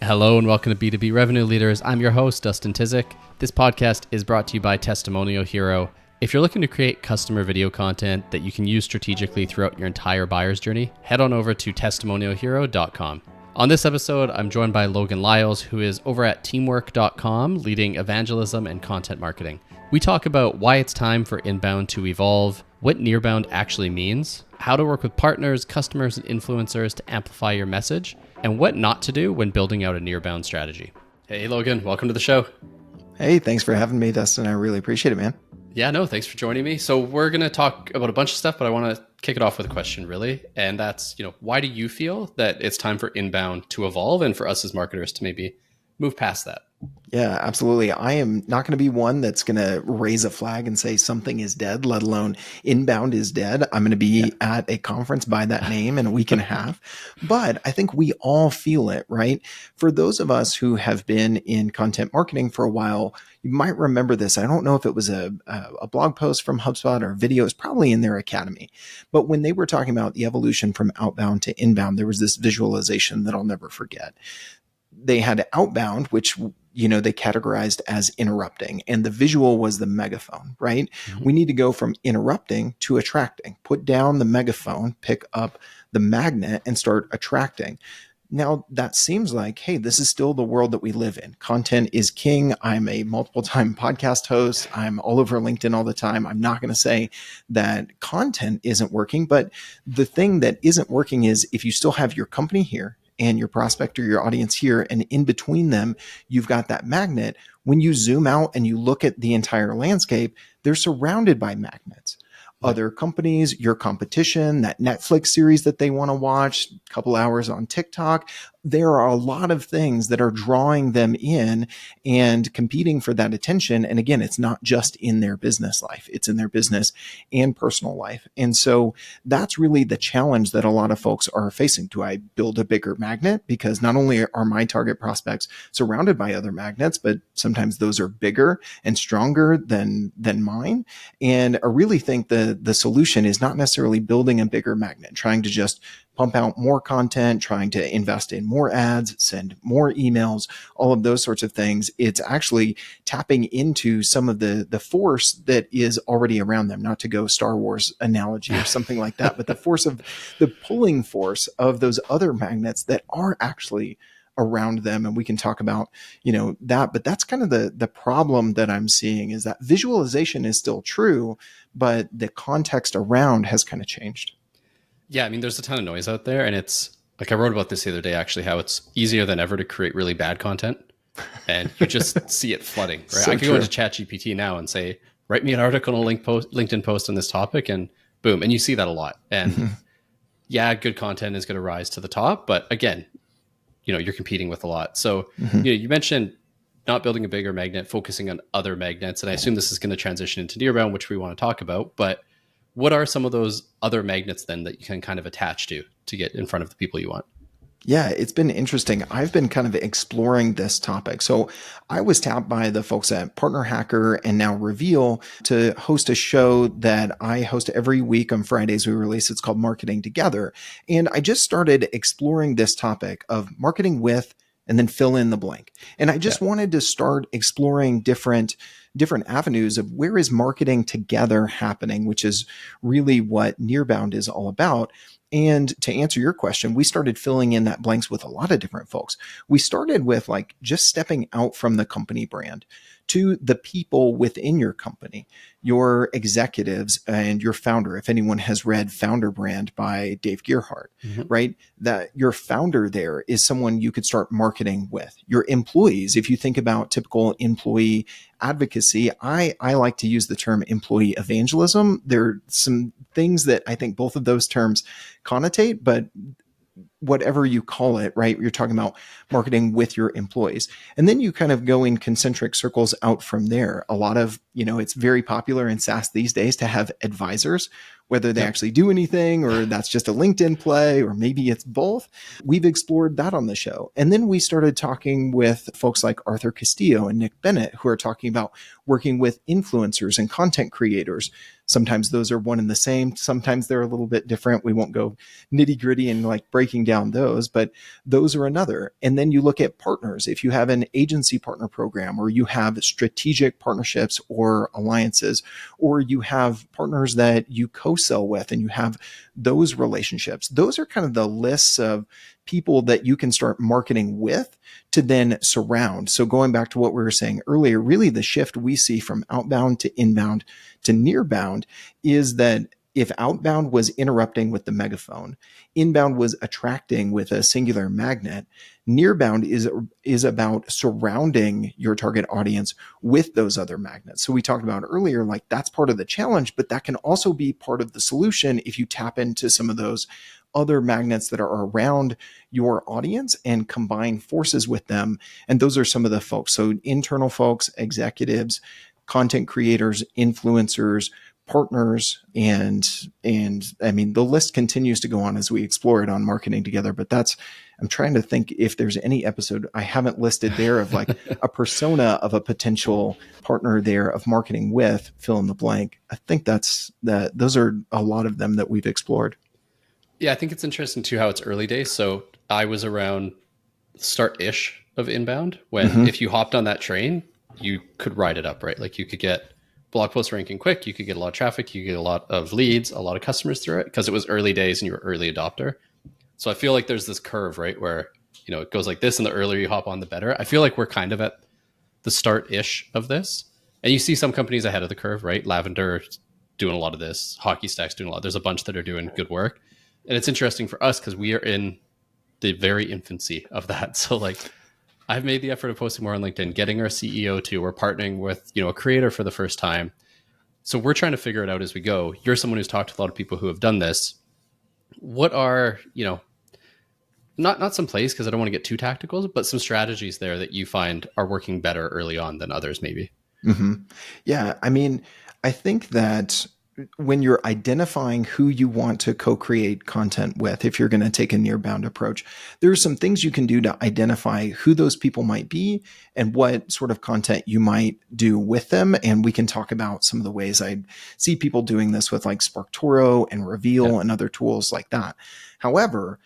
Hello and welcome to B2B Revenue Leaders. I'm your host, Dustin. This podcast is brought to you by Testimonial Hero. If you're looking to create customer video content that you can use strategically throughout your entire buyer's journey, head on over to testimonialhero.com. On this episode, I'm joined by Logan Lyles, who is over at teamwork.com, leading evangelism and content marketing. We talk about why it's time for inbound to evolve, what Nearbound actually means, how to work with partners, customers, and influencers to amplify your message, and what not to do when building out a Nearbound strategy. Hey, Logan, welcome to the show. Hey, thanks for having me, Dustin. I really appreciate it, man. Yeah, no, thanks for joining me. So we're going to talk about a bunch of stuff, but I want to kick it off with a question, really. And that's, why do you feel that it's time for inbound to evolve and for us as marketers to maybe move past that? Yeah, absolutely. I am not going to be one that's going to raise a flag and say something is dead, let alone inbound is dead. I'm going to be at a conference by that name in a week and a half. But I think we all feel it, right? For those of us who have been in content marketing for a while, you might remember this. I don't know if it was a blog post from HubSpot or video. It's probably in their academy. But when they were talking about the evolution from outbound to inbound, there was this visualization that I'll never forget. They had outbound, which they categorized as interrupting, and the visual was the megaphone, right? Mm-hmm. We need to go from interrupting to attracting. Put down the megaphone, pick up the magnet, and start attracting. Now, that seems like, hey, this is still the world that we live in. Content is king. I'm a multiple-time podcast host. I'm all over LinkedIn all the time. I'm not going to say that content isn't working, but the thing that isn't working is if you still have your company here, and your prospect or your audience here, and in between them, you've got that magnet. When you zoom out and you look at the entire landscape, they're surrounded by magnets. Other companies, your competition, that Netflix series that they want to watch, a couple hours on TikTok. There are a lot of things that are drawing them in and competing for that attention. And again, it's not just in their business life, it's in their business and personal life. And so that's really the challenge that a lot of folks are facing. Do I build a bigger magnet? Because not only are my target prospects surrounded by other magnets, but sometimes those are bigger and stronger than mine. And I really think the solution is not necessarily building a bigger magnet, trying to just pump out more content, trying to invest in more ads, send more emails, all of those sorts of things. It's actually tapping into some of the force that is already around them, not to go Star Wars analogy or something like that, but the force of the pulling force of those other magnets that are actually around them. And we can talk about, that, but that's kind of the problem that I'm seeing is that visualization is still true, but the context around has kind of changed. Yeah, I mean, there's a ton of noise out there, and it's like I wrote about this the other day, actually, how it's easier than ever to create really bad content, and you just see it flooding, right? So I could go into ChatGPT now and say, write me an article and a LinkedIn post on this topic, and boom, and you see that a lot. And yeah, good content is going to rise to the top, but again, you're competing with a lot. So you mentioned not building a bigger magnet, focusing on other magnets, and I assume this is going to transition into Nearbound, which we want to talk about, but what are some of those other magnets then that you can kind of attach to get in front of the people you want? Yeah, it's been interesting. I've been kind of exploring this topic. So I was tapped by the folks at Partner Hacker and now Reveal to host a show that I host every week on Fridays. We release. It's called Marketing Together. And I just started exploring this topic of marketing with and then fill in the blank. And I just wanted to start exploring different avenues of where is marketing together happening, which is really what Nearbound is all about. And to answer your question, we started filling in that blanks with a lot of different folks. We started with just stepping out from the company brand to the people within your company, your executives and your founder. If anyone has read Founder Brand by Dave Gerhardt, right? That your founder there is someone you could start marketing with. Your employees, if you think about typical employee advocacy, I like to use the term employee evangelism. There are some things that I think both of those terms connotate, but whatever you call it, right? You're talking about marketing with your employees. And then you kind of go in concentric circles out from there. A lot of, it's very popular in SaaS these days to have advisors, whether they actually do anything or that's just a LinkedIn play, or maybe it's both. We've explored that on the show. And then we started talking with folks like Arthur Castillo and Nick Bennett, who are talking about working with influencers and content creators. Sometimes those are one and the same. Sometimes they're a little bit different. We won't go nitty gritty and like breaking down those, but those are another. And then you look at partners. If you have an agency partner program, or you have strategic partnerships or alliances, or you have partners that you co-sell with and you have those relationships, those are kind of the lists of people that you can start marketing with to then surround. So going back to what we were saying earlier, really the shift we see from outbound to inbound to nearbound is that if outbound was interrupting with the megaphone, inbound was attracting with a singular magnet, nearbound is about surrounding your target audience with those other magnets. So we talked about earlier, like that's part of the challenge, but that can also be part of the solution if you tap into some of those other magnets that are around your audience and combine forces with them. And those are some of the folks. So internal folks, executives, content creators, influencers, partners, and I mean the list continues to go on as we explore it on Marketing Together. But I'm trying to think if there's any episode I haven't listed there of like a persona of a potential partner there of marketing with, fill in the blank. I think those are a lot of them that we've explored. Yeah, I think it's interesting too how it's early days. So I was around start-ish of inbound when if you hopped on that train, you could ride it up, right? Like you could get blog post ranking quick, you could get a lot of traffic, you could get a lot of leads, a lot of customers through it because it was early days and you were early adopter. So I feel like there's this curve, right, where it goes like this, and the earlier you hop on, the better. I feel like we're kind of at the start-ish of this, and you see some companies ahead of the curve, right? Lavender doing a lot of this, Hockey Stack's doing a lot. There's a bunch that are doing good work, and it's interesting for us because we are in the very infancy of that. So like, I've made the effort of posting more on LinkedIn, getting our CEO to. We're partnering with a creator for the first time. So we're trying to figure it out as we go. You're someone who's talked to a lot of people who have done this. What are not some plays, because I don't want to get too tactical, but some strategies there that you find are working better early on than others maybe? Yeah, I mean, I think that when you're identifying who you want to co-create content with, if you're going to take a nearbound approach, there are some things you can do to identify who those people might be and what sort of content you might do with them. And we can talk about some of the ways I see people doing this with like SparkToro and Reveal and other tools like that. However,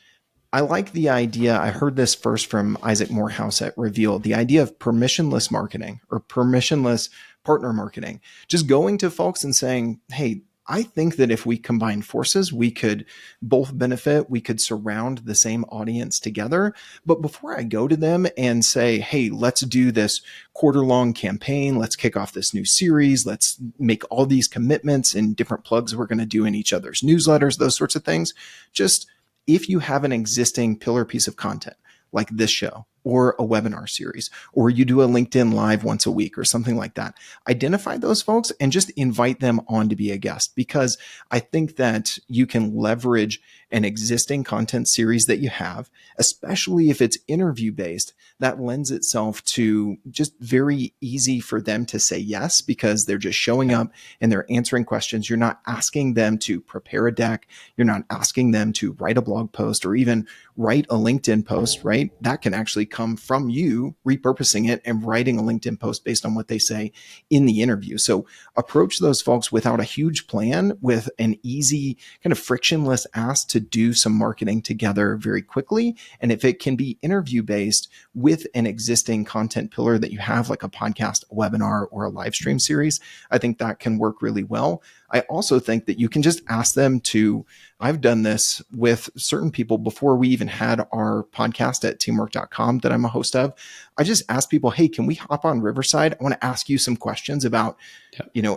I like the idea. I heard this first from Isaac Morehouse at Reveal, the idea of permissionless marketing or permissionless partner marketing, just going to folks and saying, hey, I think that if we combine forces, we could both benefit. We could surround the same audience together. But before I go to them and say, hey, let's do this quarter-long campaign, let's kick off this new series, let's make all these commitments and different plugs we're going to do in each other's newsletters, those sorts of things, just if you have an existing pillar piece of content like this show or a webinar series, or you do a LinkedIn Live once a week or something like that, identify those folks and just invite them on to be a guest, because I think that you can leverage an existing content series that you have, especially if it's interview based. That lends itself to just very easy for them to say yes, because they're just showing up and they're answering questions. You're not asking them to prepare a deck. You're not asking them to write a blog post or even write a LinkedIn post, right? That can actually come from you repurposing it and writing a LinkedIn post based on what they say in the interview. So approach those folks without a huge plan, with an easy kind of frictionless ask to do some marketing together very quickly. And if it can be interview based with an existing content pillar that you have, like a podcast, a webinar, or a live stream series, I think that can work really well. I also think that you can just ask them to, I've done this with certain people before we even had our podcast at teamwork.com that I'm a host of. I just asked people, hey, can we hop on Riverside? I want to ask you some questions about,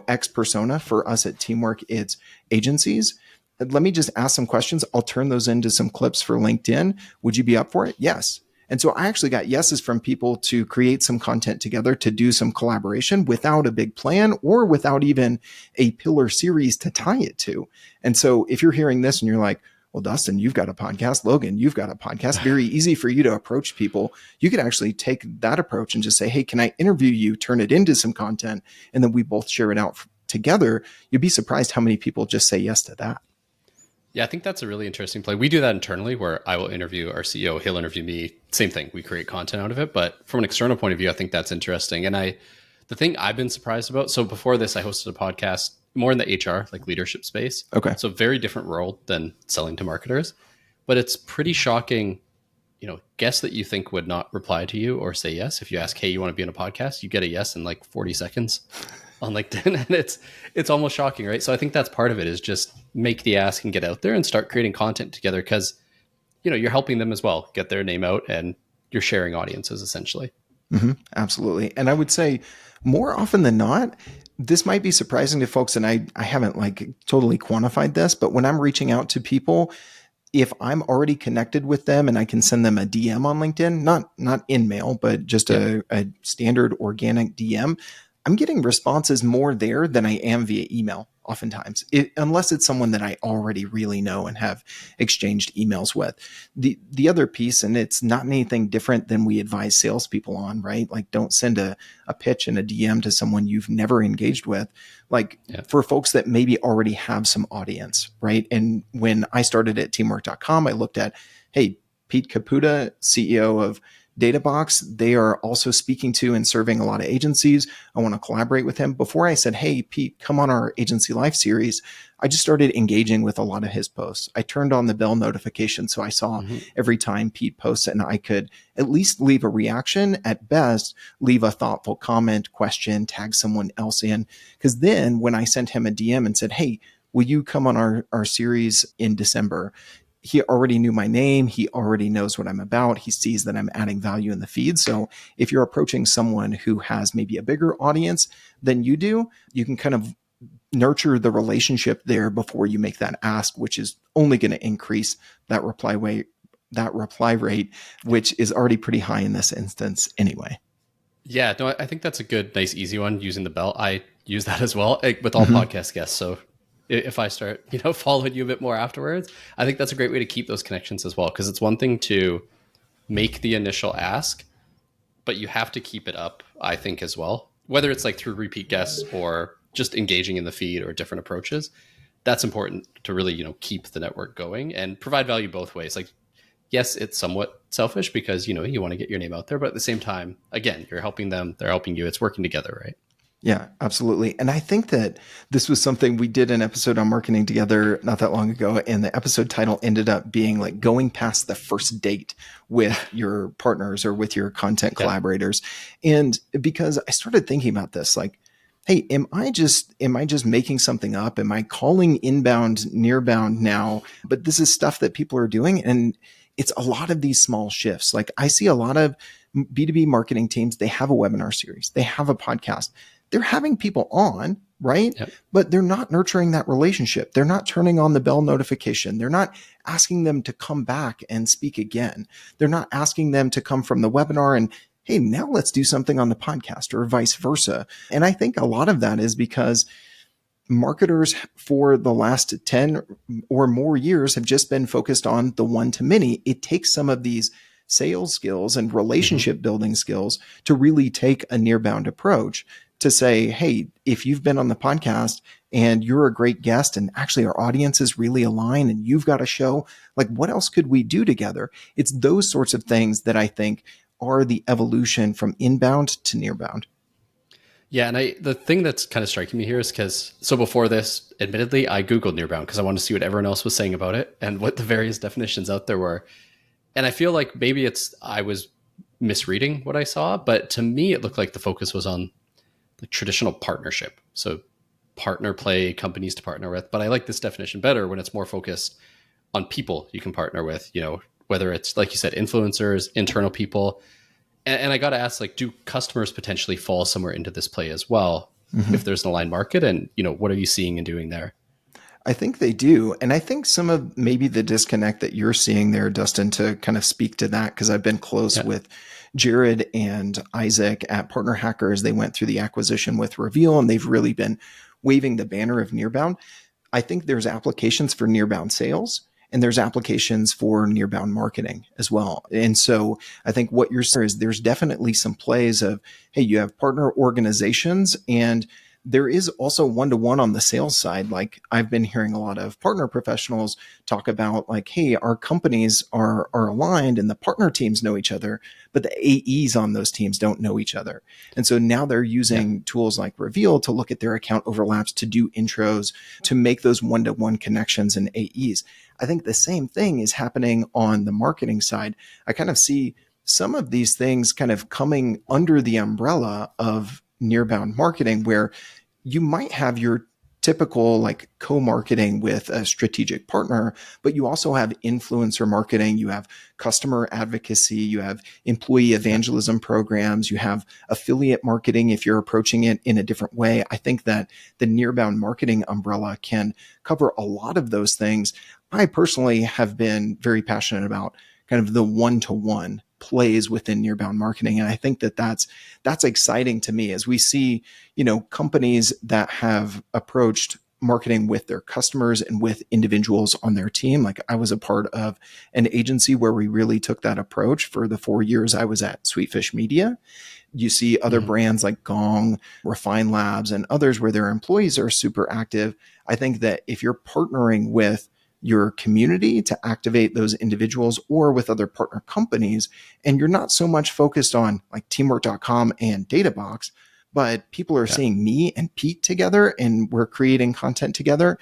X persona. For us at Teamwork, it's agencies. Let me just ask some questions. I'll turn those into some clips for LinkedIn. Would you be up for it? Yes. And so I actually got yeses from people to create some content together, to do some collaboration without a big plan or without even a pillar series to tie it to. And so if you're hearing this and you're like, well, Dustin, you've got a podcast. Logan, you've got a podcast. Very easy for you to approach people. You could actually take that approach and just say, hey, can I interview you, turn it into some content, and then we both share it out together. You'd be surprised how many people just say yes to that. Yeah, I think that's a really interesting play. We do that internally where I will interview our CEO, he'll interview me. Same thing. We create content out of it. But from an external point of view, I think that's interesting. And The thing I've been surprised about, so before this, I hosted a podcast more in the HR, like leadership space. Okay. So very different world than selling to marketers, but it's pretty shocking. Guests that you think would not reply to you or say yes. If you ask, hey, you want to be on a podcast, you get a yes in like 40 seconds on LinkedIn. And it's almost shocking, right? So I think that's part of it, is just make the ask and get out there and start creating content together, because, you're helping them as well get their name out, and you're sharing audiences essentially. Mm-hmm, absolutely. And I would say more often than not, this might be surprising to folks, and I haven't like totally quantified this, but when I'm reaching out to people, if I'm already connected with them and I can send them a DM on LinkedIn, not in mail, but just a standard organic DM, I'm getting responses more there than I am via email oftentimes, unless it's someone that I already really know and have exchanged emails with. The other piece, and it's not anything different than we advise salespeople on, right? Like, don't send a pitch and a DM to someone you've never engaged with. Like, for folks that maybe already have some audience, right? And when I started at teamwork.com, I looked at, hey, Pete Caputa, CEO of Databox, they are also speaking to and serving a lot of agencies. I want to collaborate with him. Before I said, hey, Pete, come on our Agency Life series, I just started engaging with a lot of his posts. I turned on the bell notification, so I saw every time Pete posts, and I could at least leave a reaction, at best, leave a thoughtful comment, question, tag someone else in. Because then when I sent him a DM and said, hey, will you come on our series in December? He already knew my name. He already knows what I'm about. He sees that I'm adding value in the feed. So if you're approaching someone who has maybe a bigger audience than you do, you can kind of nurture the relationship there before you make that ask, which is only going to increase that reply rate, which is already pretty high in this instance anyway. Yeah, no, I think that's a good, nice, easy one, using the bell. I use that as well, with all podcast guests. So if I start, following you a bit more afterwards, I think that's a great way to keep those connections as well. Because it's one thing to make the initial ask, but you have to keep it up, I think, as well. Whether it's like through repeat guests or just engaging in the feed or different approaches, that's important to really, keep the network going and provide value both ways. Like, yes, it's somewhat selfish because, you want to get your name out there, but at the same time, again, you're helping them, they're helping you. It's working together, right? Yeah, absolutely. And I think that this was something we did an episode on marketing together not that long ago. And the episode title ended up being like going past the first date with your partners or with your content collaborators. And because I started thinking about this, like, hey, am I just making something up? Am I calling inbound, nearbound now? But this is stuff that people are doing. And it's a lot of these small shifts. Like, I see a lot of B2B marketing teams, they have a webinar series, they have a podcast. They're having people on, right? Yep. But they're not nurturing that relationship. They're not turning on the bell notification. They're not asking them to come back and speak again. They're not asking them to come from the webinar and, hey, now let's do something on the podcast, or vice versa. And I think a lot of that is because marketers for the last 10 or more years have just been focused on the one-to-many. It takes some of these sales skills and relationship building skills to really take a nearbound approach to say, hey, if you've been on the podcast and you're a great guest and actually our audiences really align and you've got a show, like, what else could we do together? It's those sorts of things that I think are the evolution from inbound to nearbound. Yeah, and the thing that's kind of striking me here is so before this, admittedly, I Googled nearbound because I wanted to see what everyone else was saying about it and what the various definitions out there were. And I feel like maybe I was misreading what I saw, but to me, it looked like the focus was on the traditional partnership. So partner play, companies to partner with. But I like this definition better when it's more focused on people you can partner with, whether it's, like you said, influencers, internal people. And I got to ask, like, do customers potentially fall somewhere into this play as well if there's an aligned market? And, what are you seeing and doing there? I think they do. And I think some of maybe the disconnect that you're seeing there, Dustin, to kind of speak to that, because I've been close with Jared and Isaac at Partner Hackers. They went through the acquisition with Reveal, and they've really been waving the banner of Nearbound. I think there's applications for Nearbound sales, and there's applications for Nearbound marketing as well. And so I think what you're saying is there's definitely some plays of, hey, you have partner organizations, and there is also one-to-one on the sales side. Like I've been hearing a lot of partner professionals talk about like, hey, our companies are aligned and the partner teams know each other, but the AEs on those teams don't know each other. And so now they're using tools like Reveal to look at their account overlaps, to do intros, to make those one-to-one connections and AEs. I think the same thing is happening on the marketing side. I kind of see some of these things kind of coming under the umbrella of Nearbound Marketing, where you might have your typical like co-marketing with a strategic partner, but you also have influencer marketing, you have customer advocacy, you have employee evangelism programs, you have affiliate marketing if you're approaching it in a different way. I think that the Nearbound Marketing umbrella can cover a lot of those things. I personally have been very passionate about kind of the one-to-one plays within Nearbound Marketing. And I think that that's exciting to me as we see, companies that have approached marketing with their customers and with individuals on their team. Like I was a part of an agency where we really took that approach for the 4 years I was at Sweetfish Media. You see other brands like Gong, Refine Labs, and others where their employees are super active. I think that if you're partnering with your community to activate those individuals or with other partner companies, and you're not so much focused on like teamwork.com and Databox, but people are seeing me and Pete together and we're creating content together.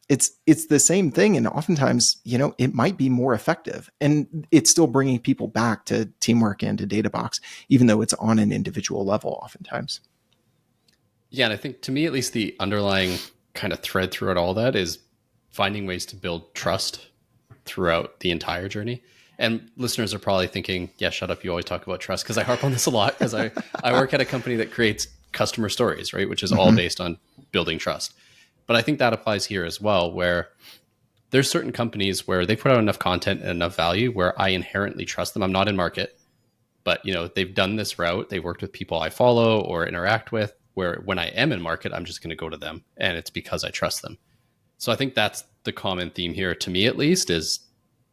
It's the same thing. And oftentimes, it might be more effective and it's still bringing people back to Teamwork and to Databox, even though it's on an individual level oftentimes. Yeah. And I think to me, at least the underlying kind of thread throughout all that is finding ways to build trust throughout the entire journey. And listeners are probably thinking, yeah, shut up. You always talk about trust, because I harp on this a lot because I work at a company that creates customer stories, right? Which is all based on building trust. But I think that applies here as well, where there's certain companies where they put out enough content and enough value where I inherently trust them. I'm not in market, but they've done this route. They've worked with people I follow or interact with, where when I am in market, I'm just going to go to them, and it's because I trust them. So I think that's the common theme here, to me at least, is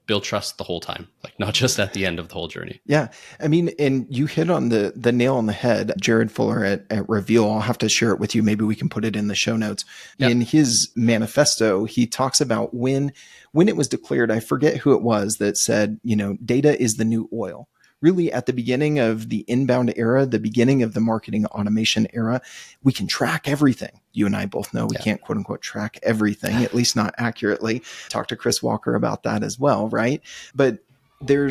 build trust the whole time, like not just at the end of the whole journey. Yeah. I mean, and you hit on the nail on the head. Jared Fuller at Reveal, I'll have to share it with you. Maybe we can put it in the show notes. Yep. In his manifesto, he talks about when it was declared, I forget who it was that said, data is the new oil. Really, at the beginning of the inbound era, the beginning of the marketing automation era, we can track everything. You and I both know we can't, quote unquote, track everything, at least not accurately. Talk to Chris Walker about that as well, right? But there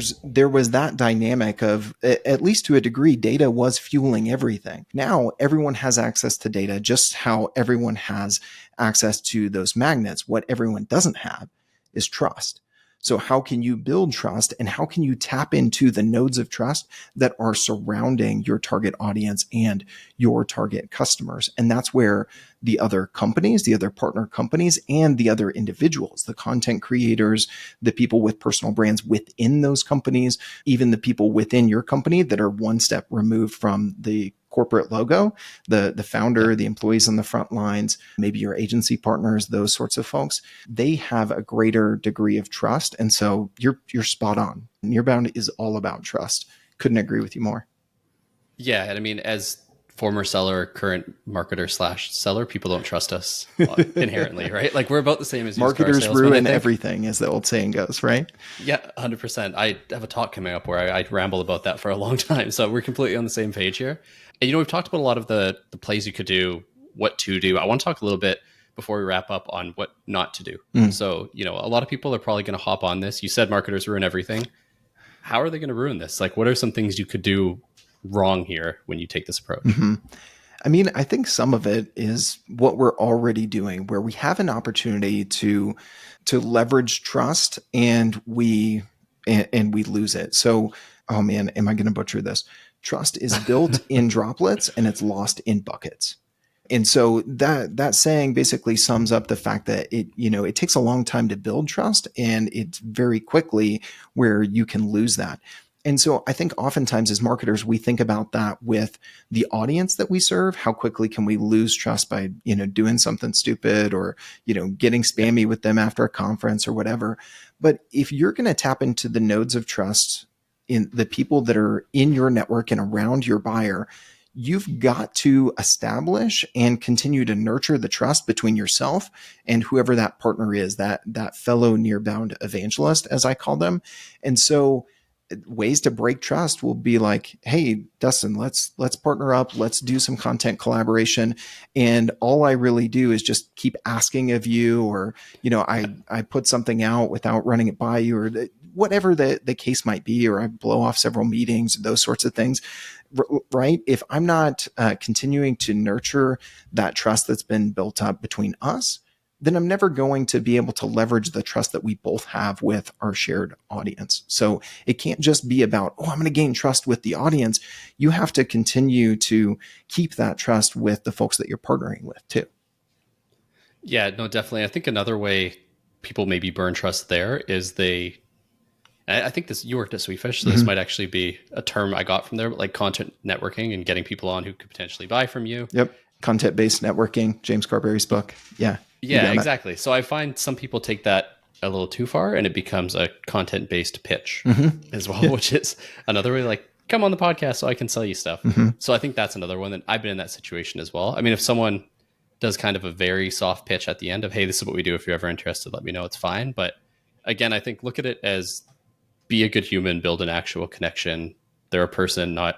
was that dynamic of, at least to a degree, data was fueling everything. Now everyone has access to data, just how everyone has access to those magnets. What everyone doesn't have is trust. So how can you build trust, and how can you tap into the nodes of trust that are surrounding your target audience and your target customers? And that's where the other companies, the other partner companies, and the other individuals, the content creators, the people with personal brands within those companies, even the people within your company that are one step removed from the corporate logo, the founder, the employees on the front lines, maybe your agency partners, those sorts of folks, they have a greater degree of trust. And so you're spot on. Nearbound is all about trust. Couldn't agree with you more. Yeah. And I mean, as former seller, current marketer / seller, people don't trust us inherently, right? Like we're about the same as marketers ruin everything, as the old saying goes, right? Yeah, 100%. I have a talk coming up where I ramble about that for a long time. So we're completely on the same page here. And, we've talked about a lot of the plays you could do, what to do. I want to talk a little bit before we wrap up on what not to do. So, a lot of people are probably going to hop on this. You said marketers ruin everything. How are they going to ruin this? Like, what are some things you could do wrong here when you take this approach? I mean, I think some of it is what we're already doing, where we have an opportunity to leverage trust and we lose it. So, oh man, am I going to butcher this? Trust is built in droplets and it's lost in buckets. And so that saying basically sums up the fact that it takes a long time to build trust, and it's very quickly where you can lose that. And so I think oftentimes as marketers, we think about that with the audience that we serve. How quickly can we lose trust by, doing something stupid or, getting spammy with them after a conference or whatever. But if you're going to tap into the nodes of trust in the people that are in your network and around your buyer, you've got to establish and continue to nurture the trust between yourself and whoever that partner is, that fellow nearbound evangelist, as I call them. And so ways to break trust will be like, hey, Dustin, let's partner up, let's do some content collaboration. And all I really do is just keep asking of you, or, I put something out without running it by you, or whatever the case might be, or I blow off several meetings, those sorts of things. Right? If I'm not continuing to nurture that trust that's been built up between us, then I'm never going to be able to leverage the trust that we both have with our shared audience. So it can't just be about, I'm going to gain trust with the audience. You have to continue to keep that trust with the folks that you're partnering with too. Yeah, no, definitely. I think another way people maybe burn trust there is I think you worked at Sweetfish, so this might actually be a term I got from there, like content networking and getting people on who could potentially buy from you. Yep. Content-based networking, James Carberry's book. Yeah. Yeah, exactly. So I find some people take that a little too far and it becomes a content-based pitch as well, which is another way, like, come on the podcast so I can sell you stuff. So I think that's another one that I've been in that situation as well. I mean, if someone does kind of a very soft pitch at the end of, hey, this is what we do. If you're ever interested, let me know. It's fine. But again, I think look at it as be a good human, build an actual connection. They're a person, not,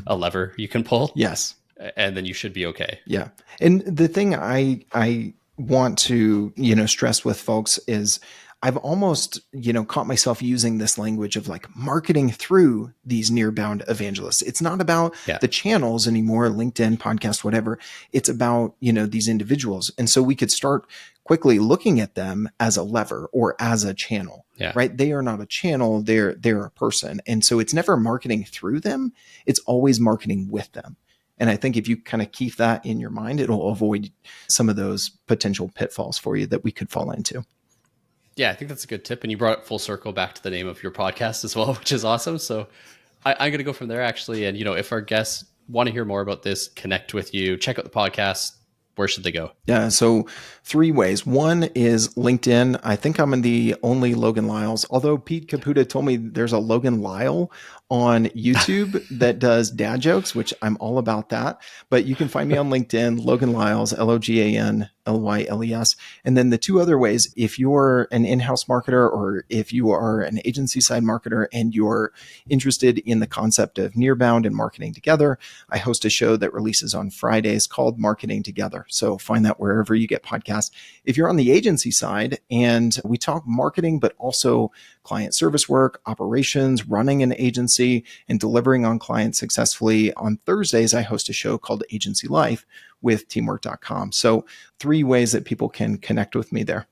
a lever you can pull. Yes. And then you should be okay. Yeah. And the thing I want to, stress with folks is I've almost, caught myself using this language of like marketing through these nearbound evangelists. It's not about the channels anymore, LinkedIn, podcast, whatever. It's about, these individuals. And so we could start quickly looking at them as a lever or as a channel, right? They are not a channel. They're a person. And so it's never marketing through them. It's always marketing with them. And I think if you kind of keep that in your mind, it'll avoid some of those potential pitfalls for you that we could fall into. Yeah, I think that's a good tip. And you brought it full circle back to the name of your podcast as well, which is awesome. So I'm going to go from there actually. And, if our guests want to hear more about this, connect with you, check out the podcast, where should they go? Yeah. So 3 ways. One is LinkedIn. I think I'm in the only Logan Lyles, although Pete Caputa told me there's a Logan Lyle on YouTube that does dad jokes, which I'm all about that. But you can find me on LinkedIn, Logan Lyles, LoganLyles. And then the 2 other ways, if you're an in-house marketer or if you are an agency side marketer and you're interested in the concept of Nearbound and marketing together, I host a show that releases on Fridays called Marketing Together. So find that wherever you get podcasts. If you're on the agency side and we talk marketing, but also client service work, operations, running an agency, and delivering on clients successfully, on Thursdays, I host a show called Agency Life with teamwork.com. So 3 ways that people can connect with me there.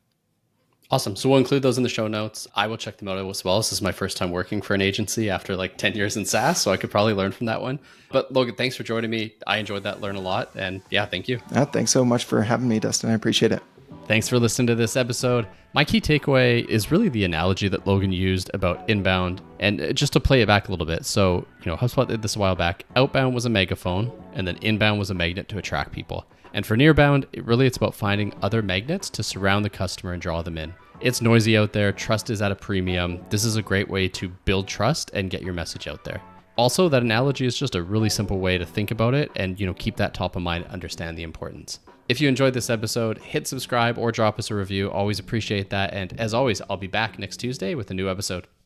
Awesome. So we'll include those in the show notes. I will check them out as well. This is my first time working for an agency after like 10 years in SaaS, so I could probably learn from that one. But Logan, thanks for joining me. I enjoyed that, learn a lot. And yeah, thank you. Thanks so much for having me, Dustin. I appreciate it. Thanks for listening to this episode. My key takeaway is really the analogy that Logan used about inbound, and just to play it back a little bit. So, HubSpot did this a while back. Outbound was a megaphone, and then inbound was a magnet to attract people. And for Nearbound, it's about finding other magnets to surround the customer and draw them in. It's noisy out there. Trust is at a premium. This is a great way to build trust and get your message out there. Also, that analogy is just a really simple way to think about it and, keep that top of mind and understand the importance. If you enjoyed this episode, hit subscribe or drop us a review. Always appreciate that. And as always, I'll be back next Tuesday with a new episode.